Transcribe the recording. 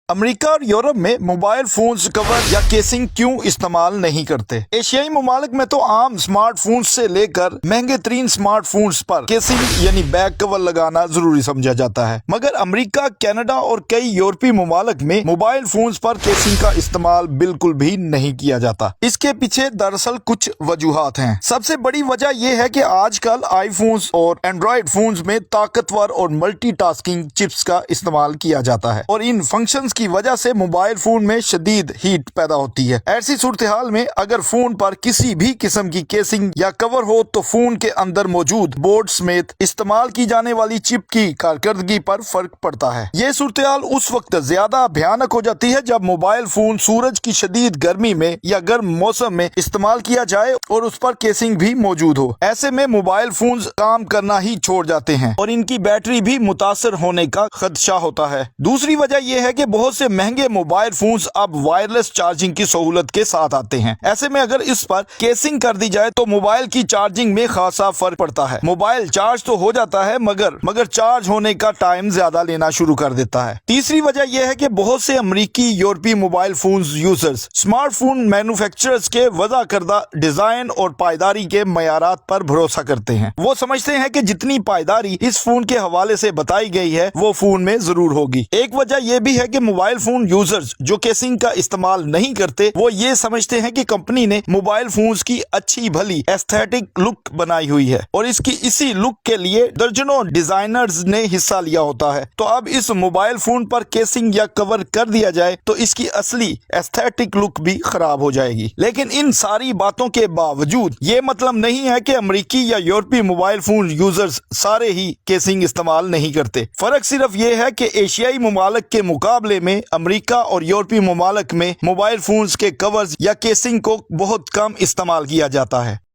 امریکہ اور یورپ میں mobile phones کور یا کیسنگ کیوں استعمال نہیں کرتے؟ ایشیائی ممالک میں تو عام سمارٹ فونز سے لے کر مہنگے ترین سمارٹ فونز پر کیسنگ یعنی بیک کور لگانا ضروری سمجھا جاتا ہے، مگر امریکہ، کینیڈا اور کئی یورپی ممالک میں موبائل فونز پر کیسنگ کا استعمال بالکل بھی نہیں کیا جاتا۔ اس کے پیچھے دراصل کچھ وجوہات ہیں۔ سب سے بڑی وجہ یہ ہے کہ آج کل آئی فونز اور اینڈرائیڈ فونز میں طاقتور اور ملٹی ٹاسکنگ چپس کا استعمال کیا جاتا ہے، اور ان فنکشنز کی وجہ سے موبائل فون میں شدید ہیٹ پیدا ہوتی ہے۔ ایسی صورتحال میں اگر فون پر کسی بھی قسم کی کیسنگ یا کور ہو تو فون کے اندر موجود بورڈ سمیت استعمال کی جانے والی چپ کی کارکردگی پر فرق پڑتا ہے۔ یہ صورتحال اس وقت زیادہ بھیانک ہو جاتی ہے جب موبائل فون سورج کی شدید گرمی میں یا گرم موسم میں استعمال کیا جائے اور اس پر کیسنگ بھی موجود ہو۔ ایسے میں موبائل فونز کام کرنا ہی چھوڑ جاتے ہیں اور ان کی بیٹری بھی متاثر ہونے کا خدشہ ہوتا ہے۔ دوسری وجہ یہ ہے کہ بہت سے مہنگے موبائل فونز اب وائرلیس چارجنگ کی سہولت کے ساتھ آتے ہیں۔ ایسے میں اگر اس پر کیسنگ کر دی جائے تو موبائل کی چارجنگ میں خاصا فرق پڑتا ہے۔ موبائل چارج تو ہو جاتا ہے مگر چارج ہونے کا ٹائم زیادہ لینا شروع کر دیتا ہے۔ تیسری وجہ یہ ہے کہ بہت سے امریکی یورپی mobile phones users smart phone manufacturers کے وضع کردہ ڈیزائن اور پائیداری کے معیارات پر بھروسہ کرتے ہیں۔ وہ سمجھتے ہیں کہ جتنی پائیداری اس فون کے حوالے سے بتائی گئی ہے وہ فون میں ضرور ہوگی۔ ایک وجہ یہ بھی ہے کہ موبائل فون یوزرز جو کیسنگ کا استعمال نہیں کرتے وہ یہ سمجھتے ہیں کہ کمپنی نے موبائل فونز کی اچھی بھلی ایستھیٹک لک بنائی ہوئی ہے اور اس کی اسی لک کے لیے درجنوں ڈیزائنرز نے حصہ لیا ہوتا ہے، تو اب اس موبائل فون پر کیسنگ یا کور کر دیا جائے تو اس کی اصلی ایستھیٹک لک بھی خراب ہو جائے گی۔ لیکن ان ساری باتوں کے باوجود یہ مطلب نہیں ہے کہ امریکی یا یورپی موبائل فون یوزرز سارے ہی کیسنگ استعمال نہیں کرتے۔ فرق صرف یہ ہے کہ ایشیائی ممالک کے مقابلے میں امریکہ اور یورپی ممالک میں موبائل فونز کے کورز یا کیسنگ کو بہت کم استعمال کیا جاتا ہے۔